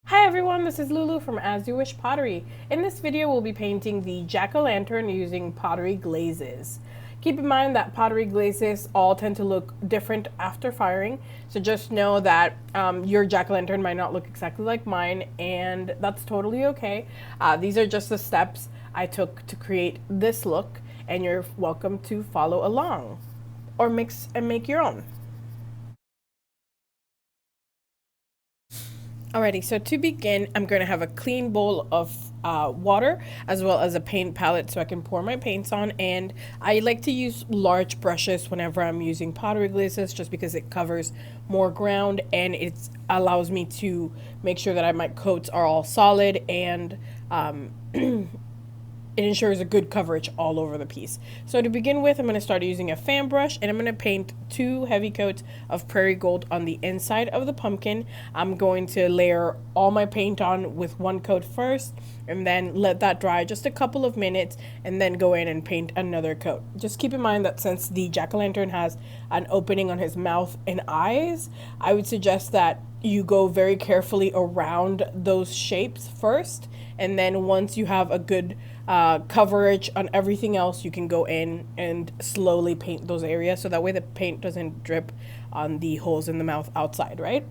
Hi everyone, this is Lulu from As You Wish Pottery. In this video, we'll be painting the jack-o'-lantern using pottery glazes. Keep in mind that pottery glazes all tend to look different after firing, so just know that your jack-o'-lantern might not look exactly like mine, and that's totally okay. These are just the steps I took to create this look, and you're welcome to follow along or mix and make your own. Alrighty, so to begin, I'm going to have a clean bowl of water as well as a paint palette so I can pour my paints on. And I like to use large brushes whenever I'm using pottery glazes just because it covers more ground and it allows me to make sure that my coats are all solid and it ensures a good coverage all over the piece. So to begin with, I'm going to start using a fan brush and I'm going to paint 2 heavy coats of prairie gold on the inside of the pumpkin. I'm going to layer all my paint on with 1 coat first and then let that dry just a couple of minutes and then go in and paint another coat. Just keep in mind that since the jack-o'-lantern has an opening on his mouth and eyes, I would suggest that you go very carefully around those shapes first, and then once you have a good coverage on everything else, you can go in and slowly paint those areas so that way the paint doesn't drip on the holes in the mouth outside, right?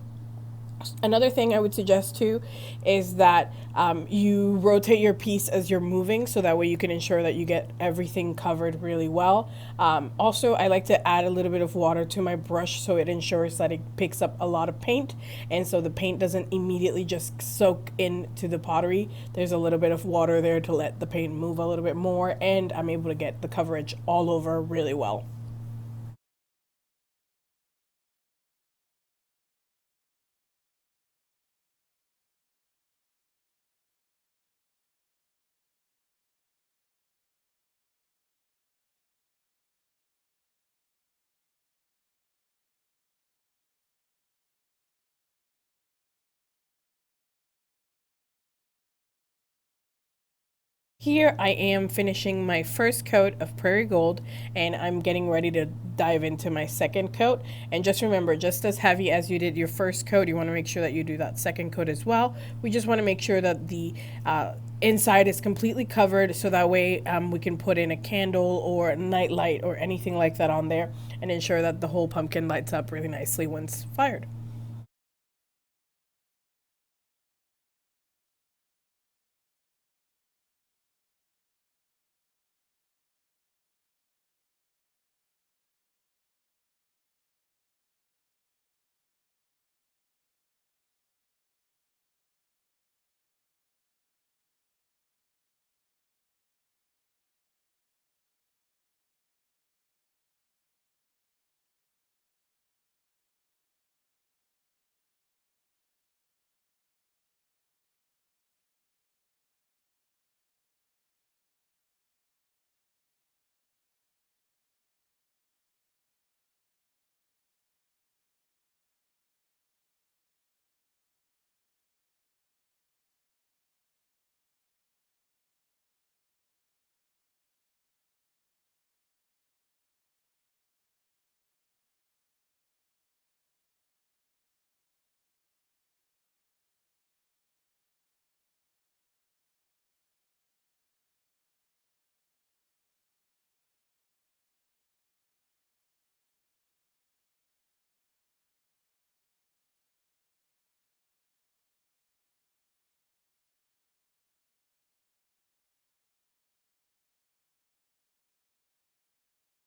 Another thing I would suggest too is that you rotate your piece as you're moving so that way you can ensure that you get everything covered really well. Also, I like to add a little bit of water to my brush so it ensures that it picks up a lot of paint and so the paint doesn't immediately just soak into the pottery. There's a little bit of water there to let the paint move a little bit more, and I'm able to get the coverage all over really well. Here I am finishing my first coat of prairie gold and I'm getting ready to dive into my second coat. And just remember, just as heavy as you did your first coat, you want to make sure that you do that second coat as well. We just want to make sure that the inside is completely covered so that way we can put in a candle or a night light or anything like that on there and ensure that the whole pumpkin lights up really nicely once fired.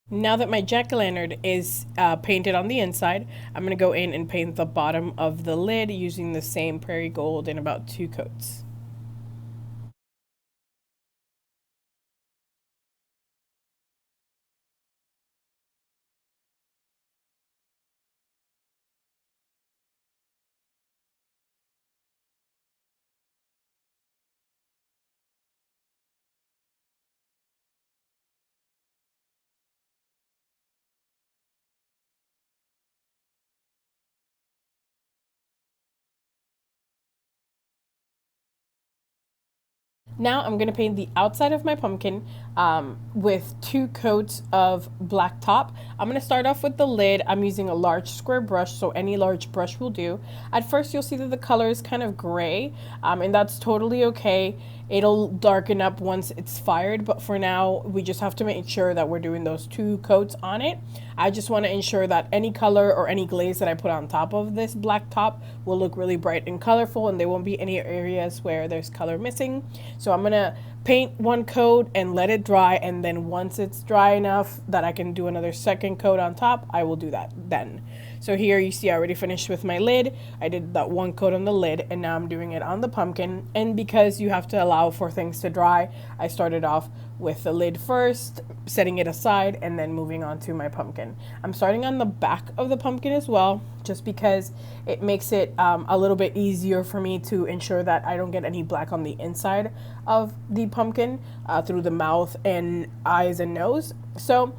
Now that my jack-o'-lantern is painted on the inside, I'm going to go in and paint the bottom of the lid using the same prairie gold in about 2 coats. Now I'm going to paint the outside of my pumpkin with 2 coats of black top. I'm going to start off with the lid. I'm using a large square brush, so any large brush will do. At first you'll see that the color is kind of gray, and that's totally okay. It'll darken up once it's fired, but for now we just have to make sure that we're doing those 2 coats on it. I just want to ensure that any color or any glaze that I put on top of this black top will look really bright and colorful, and there won't be any areas where there's color missing. So I'm gonna paint 1 coat and let it dry, and then once it's dry enough that I can do another 2nd coat on top, I will do that then. So here you see I already finished with my lid. I did that 1 coat on the lid, and now I'm doing it on the pumpkin. And because you have to allow for things to dry, I started off with the lid first, setting it aside, and then moving on to my pumpkin. I'm starting on the back of the pumpkin as well, just because it makes it a little bit easier for me to ensure that I don't get any black on the inside of the pumpkin through the mouth and eyes and nose. So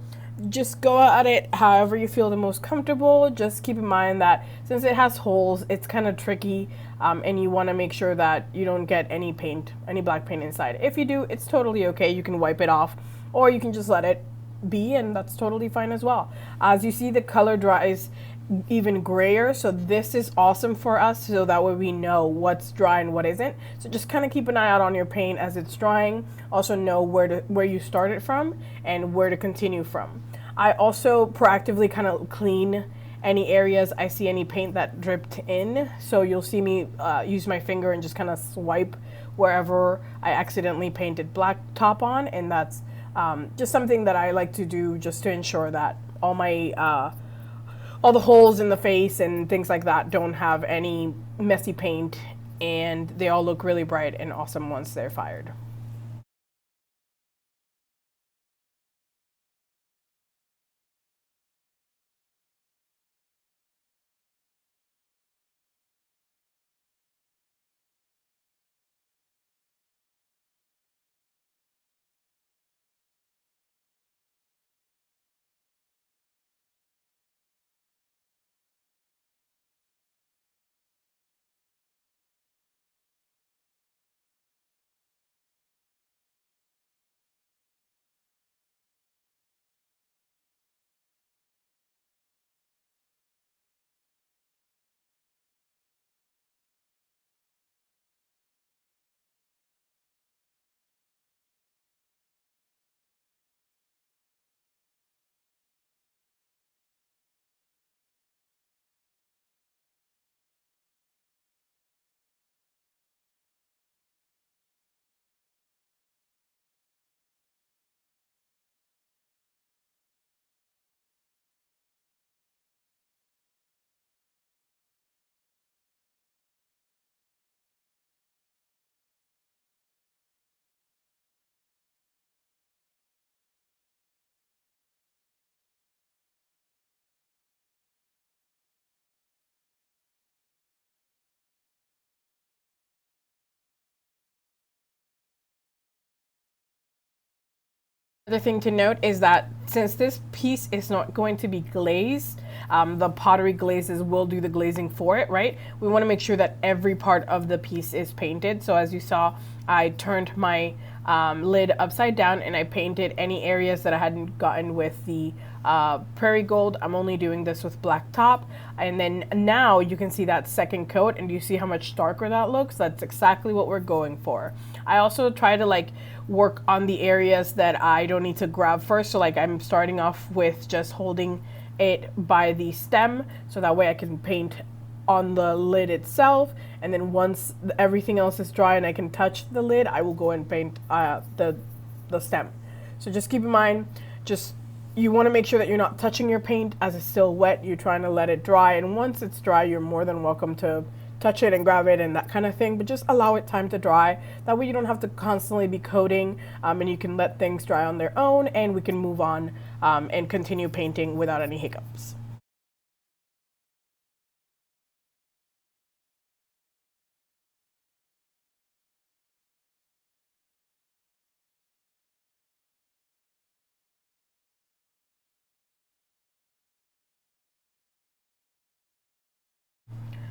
just go at it however you feel the most comfortable. Just keep in mind that since it has holes, it's kind of tricky, and you want to make sure that you don't get any paint, any black paint inside. If you do, it's totally okay. You can wipe it off, or you can just let it be, and that's totally fine as well. As you see, the color dries even grayer, so this is awesome for us, so that way we know what's dry and what isn't. So just kind of keep an eye out on your paint as it's drying. Also know where you started from and where to continue from. I also proactively kind of clean any areas I see any paint that dripped in, so you'll see me use my finger and just kind of swipe wherever I accidentally painted black top on, and that's just something that I like to do just to ensure that all the holes in the face and things like that don't have any messy paint, and they all look really bright and awesome once they're fired. Other thing to note is that since this piece is not going to be glazed, the pottery glazes will do the glazing for it, right? We want to make sure that every part of the piece is painted. So as you saw, I turned my lid upside down and I painted any areas that I hadn't gotten with the prairie gold. I'm only doing this with black top, and then now you can see that 2nd coat, and you see how much darker that looks. That's exactly what we're going for. I also try to like work on the areas that I don't need to grab first. So like I'm starting off with just holding it by the stem, so that way I can paint on the lid itself, and then once everything else is dry and I can touch the lid, I will go and paint the stem. So just keep in mind, just you want to make sure that you're not touching your paint as it's still wet. You're trying to let it dry, and once it's dry, you're more than welcome to touch it and grab it and that kind of thing, but just allow it time to dry. That way you don't have to constantly be coating, and you can let things dry on their own, and we can move on and continue painting without any hiccups.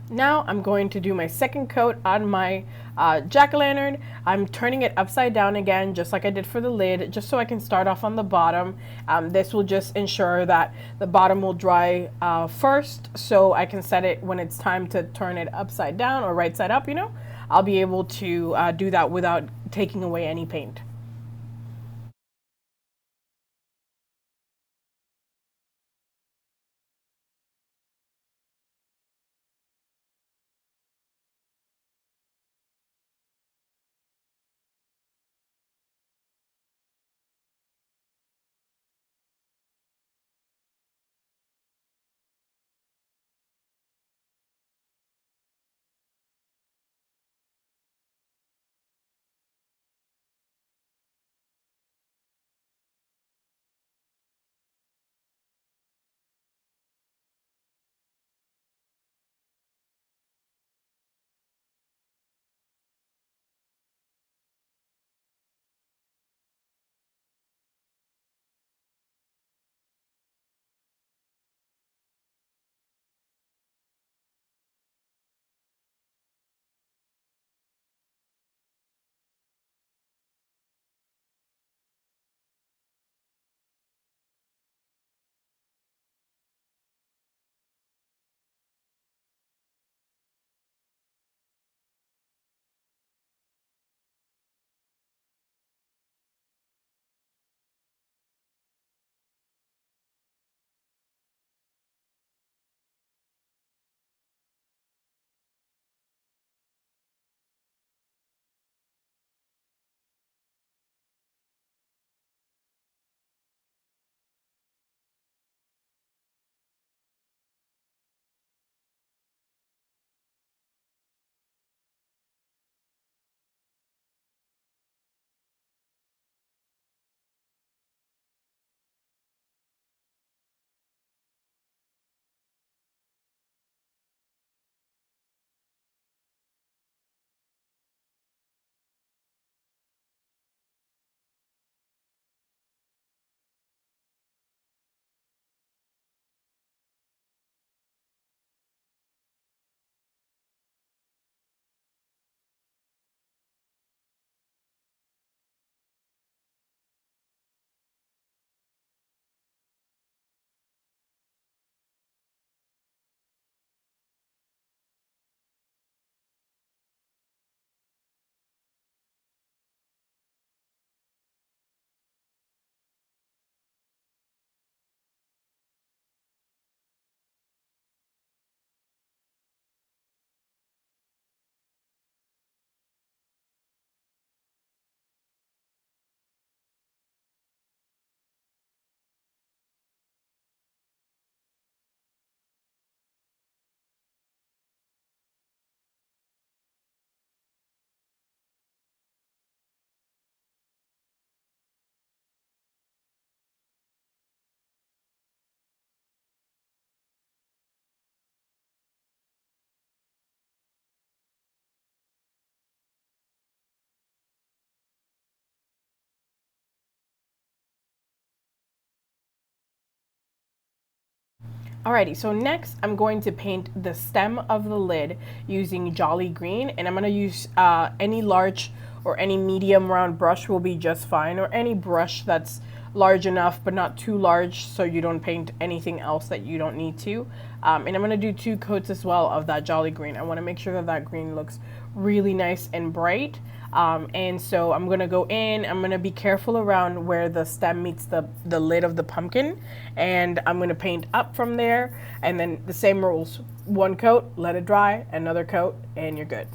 Now I'm going to do my second coat on my jack-o'-lantern. I'm turning it upside down again, just like I did for the lid, just so I can start off on the bottom. This will just ensure that the bottom will dry first, so I can set it when it's time to turn it upside down or right side up, you know. I'll be able to do that without taking away any paint. Alrighty, so next I'm going to paint the stem of the lid using Jolly Green, and I'm going to use any large or any medium round brush will be just fine, or any brush that's large enough but not too large so you don't paint anything else that you don't need to. And I'm going to do 2 coats as well of that Jolly Green. I want to make sure that that green looks really nice and bright. And so I'm gonna go in, I'm gonna be careful around where the stem meets the lid of the pumpkin, and I'm gonna paint up from there, and then the same rules. 1 coat, let it dry, another coat, and you're good.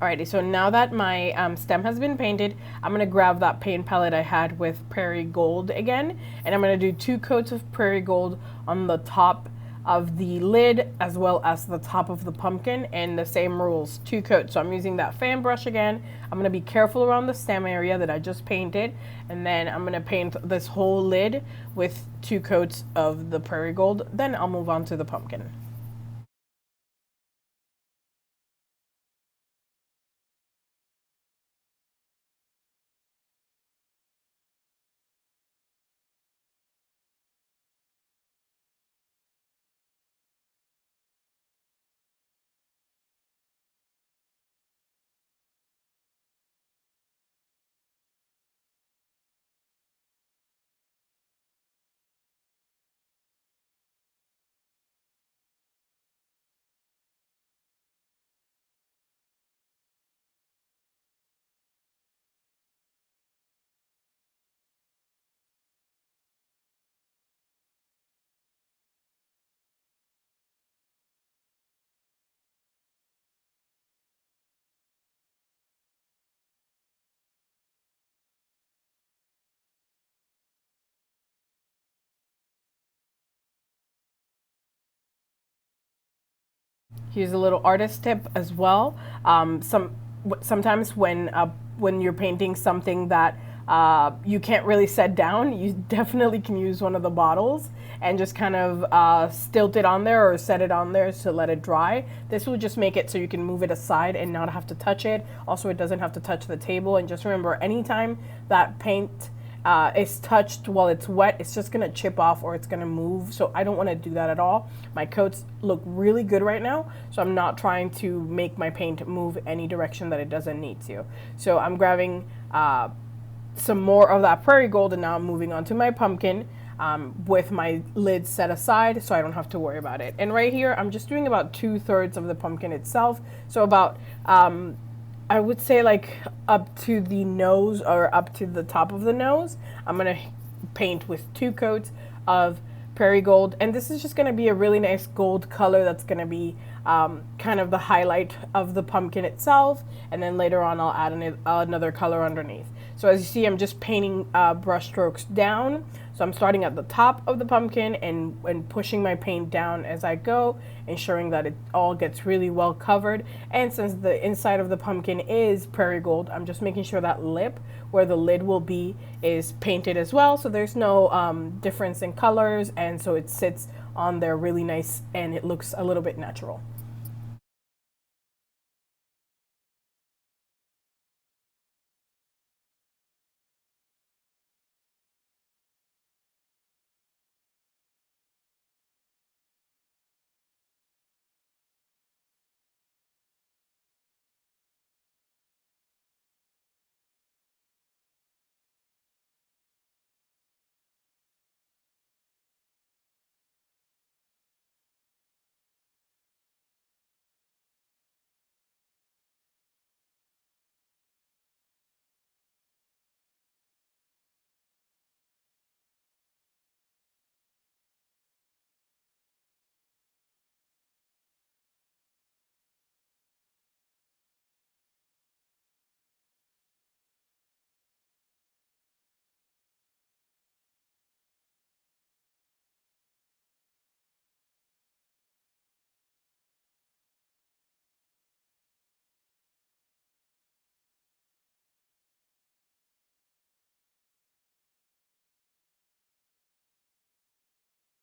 Alrighty, so now that my stem has been painted, I'm going to grab that paint palette I had with Prairie Gold again, and I'm going to do 2 coats of Prairie Gold on the top of the lid as well as the top of the pumpkin, and the same rules, 2 coats. So I'm using that fan brush again. I'm going to be careful around the stem area that I just painted, and then I'm going to paint this whole lid with 2 coats of the prairie gold. Then I'll move on to the pumpkin. Here's a little artist tip as well. Sometimes when you're painting something that you can't really set down, you definitely can use one of the bottles and just kind of stilt it on there or set it on there to let it dry. This will just make it so you can move it aside and not have to touch it. Also, it doesn't have to touch the table. And just remember, anytime that paint is touched while it's wet, it's just gonna chip off or it's gonna move. So I don't wanna do that at all. My coats look really good right now, so I'm not trying to make my paint move any direction that it doesn't need to. So I'm grabbing some more of that prairie gold, and now I'm moving on to my pumpkin with my lid set aside so I don't have to worry about it. And right here, I'm just doing about 2/3 of the pumpkin itself. So about I would say like up to the nose or up to the top of the nose. I'm going to paint with 2 coats of prairie gold, and this is just going to be a really nice gold color that's going to be kind of the highlight of the pumpkin itself, and then later on I'll add another color underneath. So as you see, I'm just painting brush strokes down. So I'm starting at the top of the pumpkin and pushing my paint down as I go, ensuring that it all gets really well covered. And since the inside of the pumpkin is prairie gold, I'm just making sure that lip where the lid will be is painted as well, so there's no difference in colors, and so it sits on there really nice and it looks a little bit natural.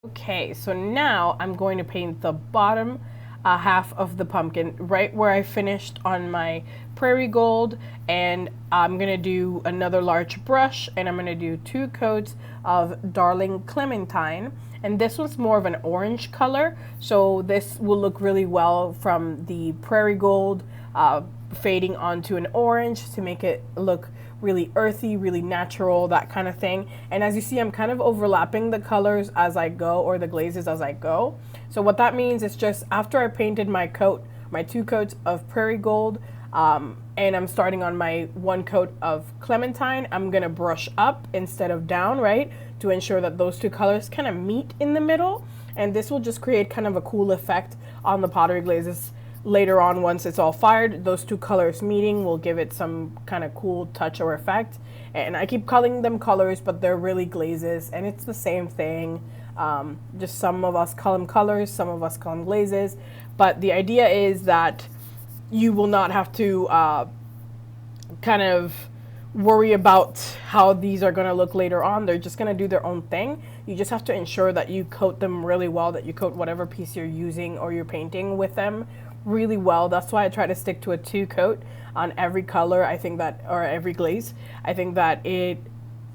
Okay, so now I'm going to paint the bottom half of the pumpkin right where I finished on my prairie gold, and I'm gonna do another large brush and I'm gonna do 2 coats of Darling Clementine, and this one's more of an orange color, so this will look really well from the prairie gold fading onto an orange to make it look really earthy, really natural, that kind of thing. And as you see, I'm kind of overlapping the colors as I go, or the glazes as I go. So what that means is just after I painted my coat, my 2 coats of prairie gold, and I'm starting on my 1 coat of clementine, I'm gonna brush up instead of down, right? To ensure that those 2 colors kind of meet in the middle. And this will just create kind of a cool effect on the pottery glazes. Later on, once it's all fired, those 2 colors meeting will give it some kind of cool touch or effect. And I keep calling them colors, but they're really glazes, and it's the same thing. Just some of us call them colors, some of us call them glazes. But the idea is that you will not have to kind of worry about how these are going to look later on. They're just going to do their own thing. You just have to ensure that you coat them really well, that you coat whatever piece you're using or you're painting with them really well. That's why I try to stick to a 2-coat on every color. I think that, or every glaze. I think that it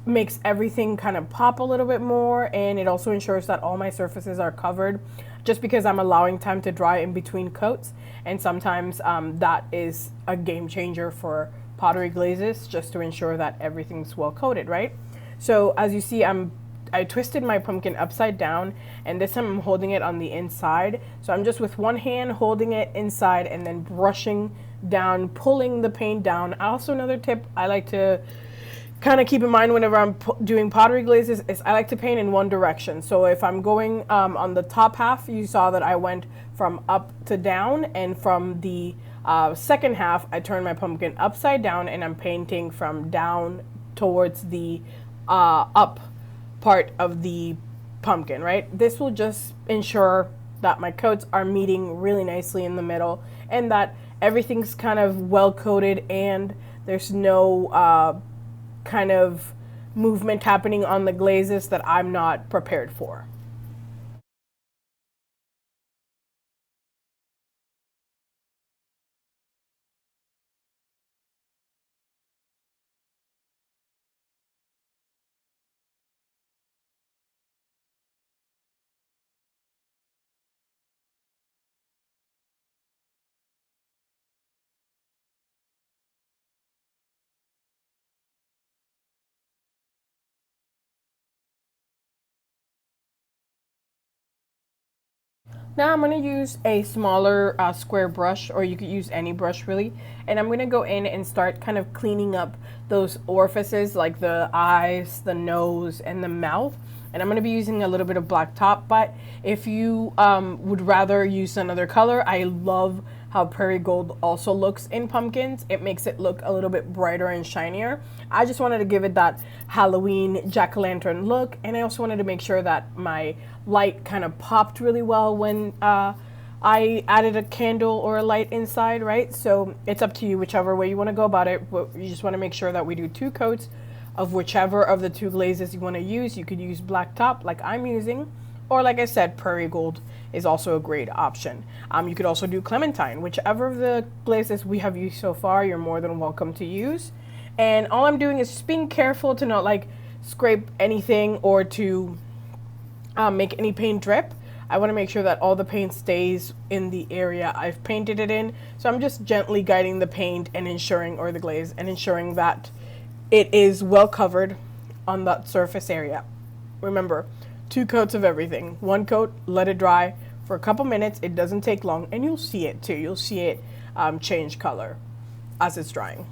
makes everything kind of pop a little bit more, and it also ensures that all my surfaces are covered just because I'm allowing time to dry in between coats. And sometimes that is a game changer for pottery glazes, just to ensure that everything's well coated, right? So as you see, I twisted my pumpkin upside down, and this time I'm holding it on the inside. So I'm just with one hand holding it inside and then brushing down, pulling the paint down. Also, another tip I like to kind of keep in mind whenever I'm doing pottery glazes is I like to paint in one direction. So if I'm going on the top half, you saw that I went from up to down, and from the second half, I turned my pumpkin upside down and I'm painting from down towards the up part of the pumpkin, right? This will just ensure that my coats are meeting really nicely in the middle, and that everything's kind of well coated and there's no kind of movement happening on the glazes that I'm not prepared for. Now I'm going to use a smaller square brush, or you could use any brush really, and I'm going to go in and start kind of cleaning up those orifices like the eyes, the nose, and the mouth. And I'm going to be using a little bit of black top, but if you would rather use another color, I love how prairie gold also looks in pumpkins. It makes it look a little bit brighter and shinier. I just wanted to give it that Halloween jack-o'-lantern look, and I also wanted to make sure that my light kind of popped really well when I added a candle or a light inside, right? So it's up to you whichever way you want to go about it. But you just want to make sure that we do 2 coats of whichever of the 2 glazes you want to use. You could use black top like I'm using, or like I said, prairie gold is also a great option. You could also do clementine. Whichever of the glazes we have used so far, you're more than welcome to use. And all I'm doing is just being careful to not like scrape anything or to make any paint drip. I want to make sure that all the paint stays in the area I've painted it in. So I'm just gently guiding the paint and ensuring, or the glaze, and ensuring that it is well covered on that surface area. Remember, 2 coats of everything. 1 coat, let it dry for a couple minutes. It doesn't take long, and you'll see it too. You'll see it change color as it's drying.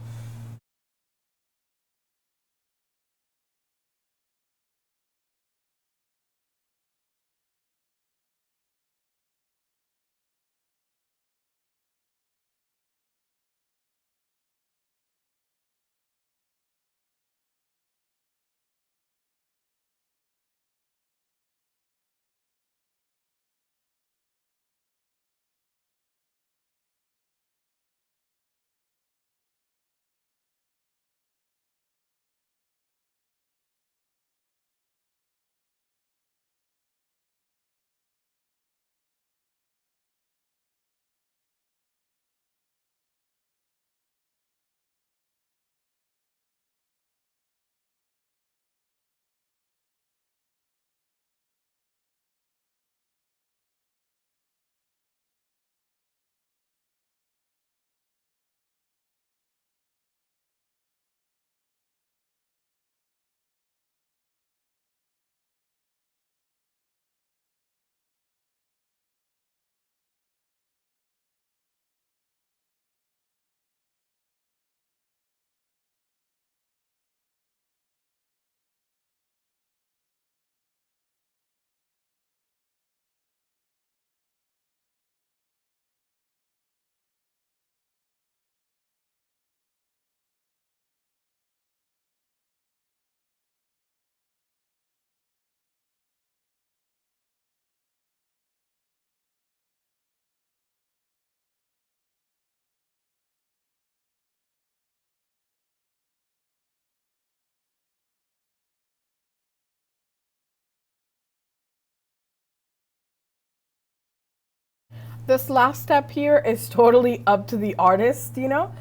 This last step here is totally up to the artist, you know.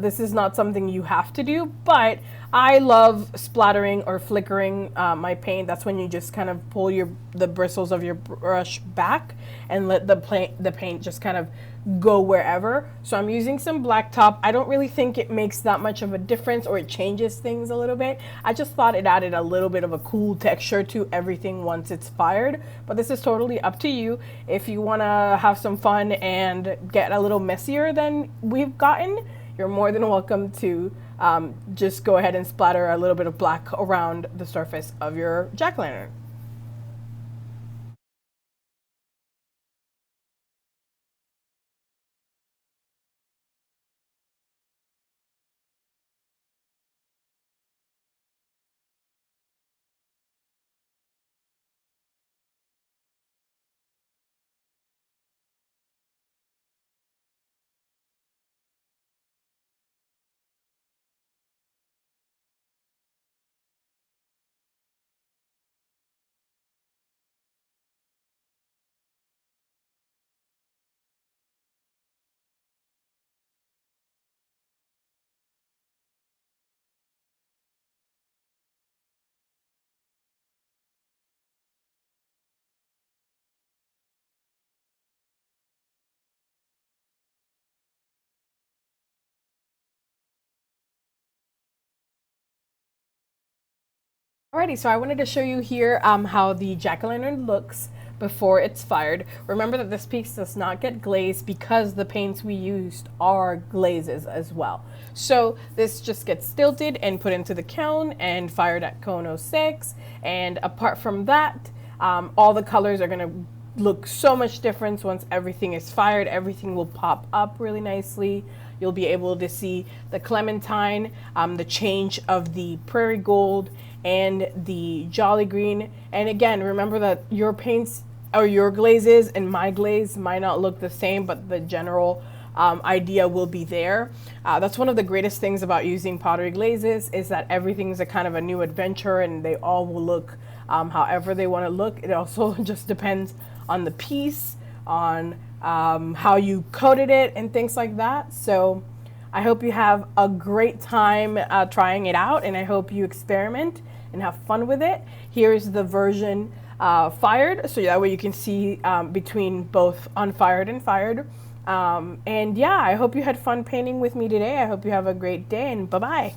This is not something you have to do, but I love splattering or flickering my paint. That's when you just kind of pull the bristles of your brush back and let the paint just kind of go wherever. So I'm using some black top. I don't really think it makes that much of a difference or it changes things a little bit. I just thought it added a little bit of a cool texture to everything once it's fired, but this is totally up to you. If you want to have some fun and get a little messier than we've gotten, you're more than welcome to just go ahead and splatter a little bit of black around the surface of your jack-o'-lantern. Alrighty, so I wanted to show you here how the jack-o'-lantern looks before it's fired. Remember that this piece does not get glazed because the paints we used are glazes as well. So this just gets stilted and put into the kiln and fired at cone 06. And apart from that, all the colors are gonna look so much different once everything is fired. Everything will pop up really nicely. You'll be able to see the clementine, the change of the prairie gold, and the jolly green. And again, remember that your paints or your glazes and my glaze might not look the same, but the general idea will be there. That's one of the greatest things about using pottery glazes, is that everything's a kind of a new adventure and they all will look however they want to look. It also just depends on the piece, on how you coated it and things like that. So I hope you have a great time trying it out, and I hope you experiment and have fun with it. Here's the version fired, so that way you can see between both unfired and fired. And yeah, I hope you had fun painting with me today. I hope you have a great day, and bye-bye.